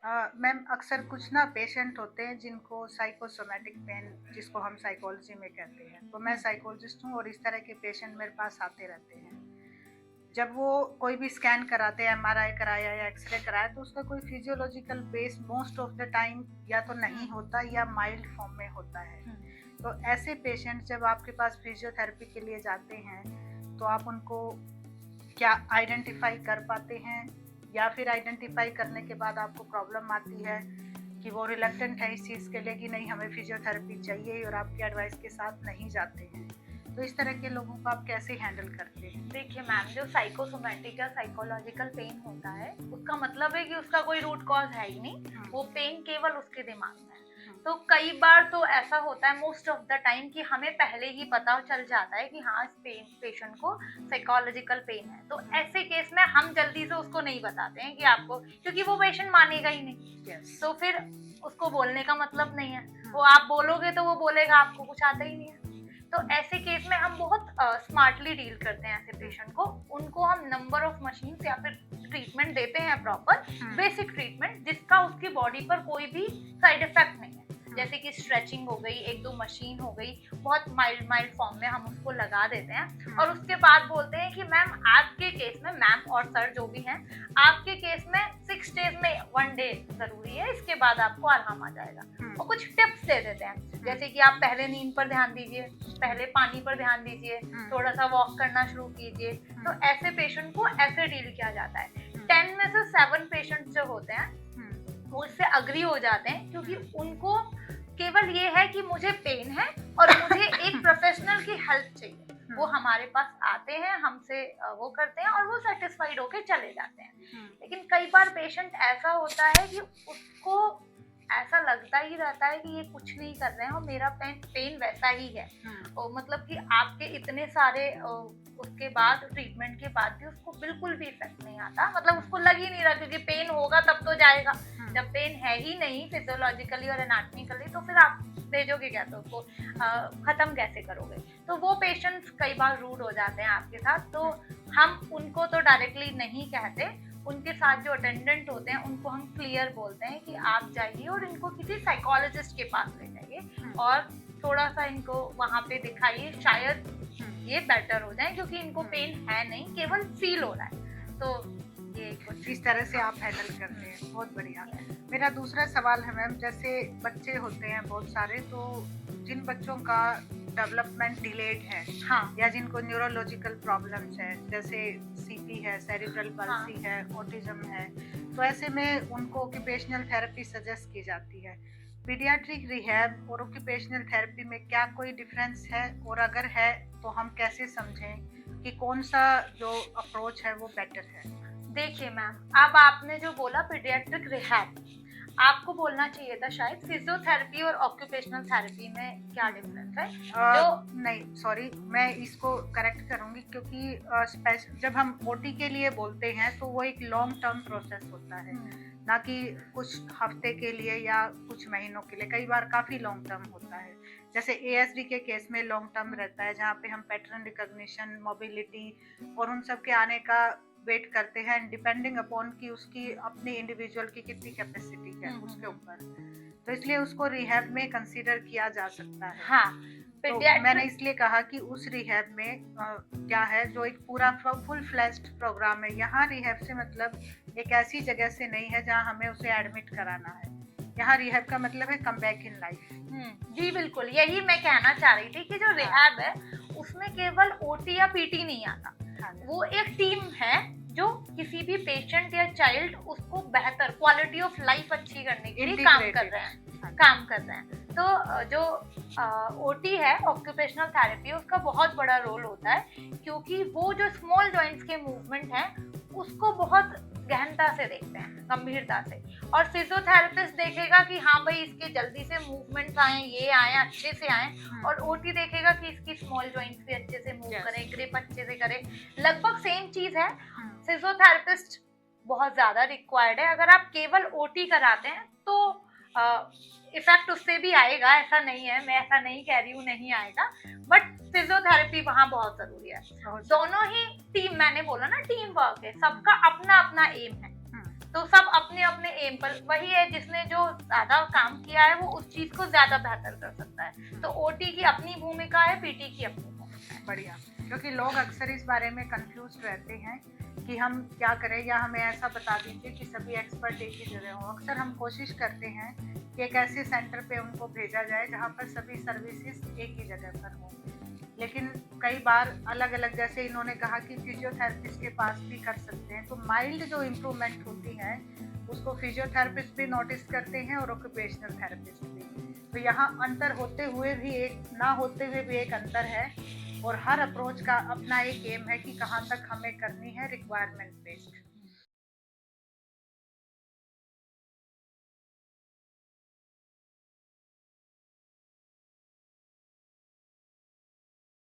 Ma'am अक्सर कुछ ना पेशेंट होते हैं जिनको साइकोसोमेटिक पेन जिसको हम साइकोलॉजी में कहते हैं, तो मैं हुँ, साइकोलॉजिस्ट हूँ और इस तरह के पेशेंट मेरे पास आते रहते हैं। जब वो कोई भी स्कैन कराते हैं, एमआरआई कराया या एक्सरे कराया, तो उसका कोई physiological base most of the time या तो नहीं होता या माइल्ड फॉर्म में होता है। हुँ। तो ऐसे पेशेंट जब आपके पास फिजियोथेरेपी के लिए जाते हैं, तो आप उनको क्या आइडेंटिफाई कर पाते हैं, या फिर आइडेंटिफाई करने के बाद आपको प्रॉब्लम आती है कि वो रिलक्टेंट है इस चीज़ के लिए कि नहीं हमें फिजियोथेरेपी चाहिए और आपकी एडवाइस के साथ नहीं जाते हैं। तो इस तरह के लोगों को आप कैसे हैंडल करते हैं? देखिए मैम, जो साइकोसोमैटिक या साइकोलॉजिकल पेन होता है, उसका मतलब है कि उसका कोई रूट कॉज़ है ही नहीं, वो पेन केवल उसके दिमाग में है। तो कई बार तो ऐसा होता है मोस्ट ऑफ द टाइम कि हमें पहले ही पता चल जाता है कि हाँ, इस पेशेंट को साइकोलॉजिकल पेन है। तो ऐसे केस में हम जल्दी से उसको नहीं बताते हैं कि आपको, क्योंकि वो पेशेंट मानेगा ही नहीं। यस। तो फिर उसको बोलने का मतलब नहीं है। वो आप बोलोगे तो वो बोलेगा आपको कुछ आता ही नहीं है। तो ऐसे केस में हम बहुत स्मार्टली डील करते हैं ऐसे पेशेंट को। उनको हम नंबर ऑफ मशीन्स या फिर ट्रीटमेंट देते हैं, प्रॉपर बेसिक ट्रीटमेंट, जिसका उसकी बॉडी पर कोई भी साइड इफेक्ट नहीं है। जैसे कि स्ट्रेचिंग हो गई, एक दो मशीन हो गई, बहुत माइल्ड माइल्ड फॉर्म में हम उसको लगा देते हैं और उसके बाद बोलते हैं कि मैम आपके केस में, मैम और सर जो भी हैं, आपके केस में 6 डेज में 1 डे जरूरी है, इसके बाद आपको आराम आ जाएगा। और कुछ टिप्स दे देते हैं, जैसे कि आप पहले नींद पर ध्यान दीजिए, पहले पानी पर ध्यान दीजिए, थोड़ा सा वॉक करना शुरू कीजिए। तो ऐसे पेशेंट को ऐसे डील किया जाता है। 10 में से 7 पेशेंट जो होते हैं वो इससे अग्री हो जाते हैं, क्योंकि उनको केवल ये है कि मुझे पेन है और मुझे एक प्रोफेशनल की हेल्प चाहिए। वो हमारे पास आते हैं, हमसे वो करते हैं और वो सेटिस्फाइड होके चले जाते हैं। लेकिन कई बार पेशेंट ऐसा होता है कि उसको ऐसा लगता ही रहता है कि ये कुछ नहीं कर रहे हैं और मेरा पेन वैसा ही है। और मतलब कि आपके इतने सारे उसके बाद, ट्रीटमेंट के बाद भी उसको बिल्कुल भी इफेक्ट नहीं आता, मतलब उसको लग ही नहीं रहा, क्योंकि पेन होगा तब तो जाएगा। जब पेन है ही नहीं फिजियोलॉजिकली और एनाटॉमिकली, तो फिर आप भेजोगे क्या, तो उसको खत्म कैसे करोगे? तो वो पेशेंट्स कई बार रूड हो जाते हैं आपके साथ। तो हम उनको तो डायरेक्टली नहीं कहते, उनके साथ जो अटेंडेंट होते हैं उनको हम क्लियर बोलते हैं कि आप जाइए और इनको किसी साइकोलॉजिस्ट के पास ले जाइए और थोड़ा सा इनको वहाँ पे दिखाइए, शायद ये बेटर हो जाए, क्योंकि इनको पेन है नहीं, केवल फील हो रहा है। तो ये कुछ इस तरह से आप हैंडल करते हैं, बहुत बढ़िया। मेरा दूसरा सवाल है मैम, जैसे बच्चे होते हैं बहुत सारे, तो जिन बच्चों का डेवलपमेंट डिलेड है, हाँ या जिनको न्यूरोलॉजिकल प्रॉब्लम्स है, जैसे सीपी है, सेरिब्रल पल्सी है, ऑटिज्म है, तो ऐसे में उनको ऑक्यूपेशनल थेरेपी सजेस्ट की जाती है। पीडियाट्रिक रिहैब और ऑक्यूपेशनल थेरेपी में क्या कोई डिफरेंस है, और अगर है तो हम कैसे समझें कि कौन सा जो अप्रोच है वो बेटर है? देखिए मैम, अब आपने जो बोला पीडियाट्रिक रिहैब, आपको बोलना चाहिए था शायद फिजियोथेरेपी और ऑक्यूपेशनल थेरेपी में क्या डिफरेंस है। जो नहीं, सॉरी, मैं इसको करेक्ट करूंगी, क्योंकि जब हम ओटी के लिए बोलते हैं तो वो एक लॉन्ग टर्म प्रोसेस होता है, ना कि कुछ हफ्ते के लिए या कुछ महीनों के लिए, कई बार काफ़ी लॉन्ग टर्म होता है। जैसे एएसडी के केस में लॉन्ग टर्म रहता है, जहाँ पे हम पैटर्न रिकॉग्निशन, मोबिलिटी और उन सब के आने का वेट करते हैं, डिपेंडिंग अपॉन कि उसकी अपनी इंडिविजुअल की कितनी कैपेसिटी है उसके ऊपर। तो इसलिए उसको रिहैब में कंसीडर किया जा सकता है। हाँ, तो मैंने इसलिए कहा कि उस रिहैब में क्या है जो एक पूरा फुल फ्लेज्ड प्रोग्राम है। यहाँ रिहैब से मतलब एक ऐसी जगह से नहीं है जहाँ हमें उसे एडमिट कराना है। यहाँ रिहैब का मतलब है कम बैक इन लाइफ। जी बिल्कुल, यही मैं कहना चाह रही थी कि जो रिहैब है उसमें केवल ओटी या पीटी नहीं आता। हाँ, वो एक टीम है जो किसी भी पेशेंट या चाइल्ड उसको बेहतर क्वालिटी ऑफ लाइफ अच्छी करने के लिए काम कर रहे हैं। तो जो ओटी है, ऑक्यूपेशनल थेरेपी, उसका बहुत बड़ा रोल होता है, क्योंकि वो जो स्मॉल जॉइंट्स के मूवमेंट हैं उसको बहुत गहनता से देखते हैं, गंभीरता से। और फिजियोथेरेपिस्ट देखेगा कि हाँ भाई इसके जल्दी से मूवमेंट्स आए, ये आए, अच्छे से आए, और ओटी देखेगा कि इसकी स्मॉल जॉइंट्स भी अच्छे से मूव करें, ग्रिप अच्छे से करें। लगभग सेम चीज है। फिजियोथेरेपिस्ट बहुत ज्यादा रिक्वायर्ड है। अगर आप केवल ओटी कराते हैं तो इफेक्ट उससे भी आएगा, ऐसा नहीं है, मैं ऐसा नहीं कह रही हूँ नहीं आएगा, बट फिजियोथेरेपी वहाँ बहुत जरूरी है। दोनों ही टीम, मैंने बोला ना टीम वर्क है, सबका अपना अपना एम है। तो सब अपने अपने एम पर, वही है जिसने जो ज्यादा काम किया है वो उस चीज को ज्यादा बेहतर कर सकता है। तो ओटी की अपनी भूमिका है, पीटी की अपनी भूमिका है। बढ़िया, क्योंकि लोग अक्सर इस बारे में कंफ्यूज रहते हैं कि हम क्या करें, या हमें ऐसा बता दीजिए कि सभी एक्सपर्ट एक ही जगह हों। अक्सर हम कोशिश करते हैं कि एक ऐसे सेंटर पे उनको भेजा जाए जहाँ पर सभी सर्विसेज एक ही जगह पर हों, लेकिन कई बार अलग अलग, जैसे इन्होंने कहा कि फिजियोथेरेपिस्ट के पास भी कर सकते हैं, तो माइल्ड जो इम्प्रूवमेंट होती है उसको फिजियोथेरेपिस्ट भी नोटिस करते हैं और ऑक्यूपेशनल थेरेपिस्ट भी। तो यहाँ अंतर होते हुए भी एक, ना होते हुए भी एक अंतर है, और हर अप्रोच का अपना एक एम है कि कहाँ तक हमें करनी है रिक्वायरमेंट बेस्ड।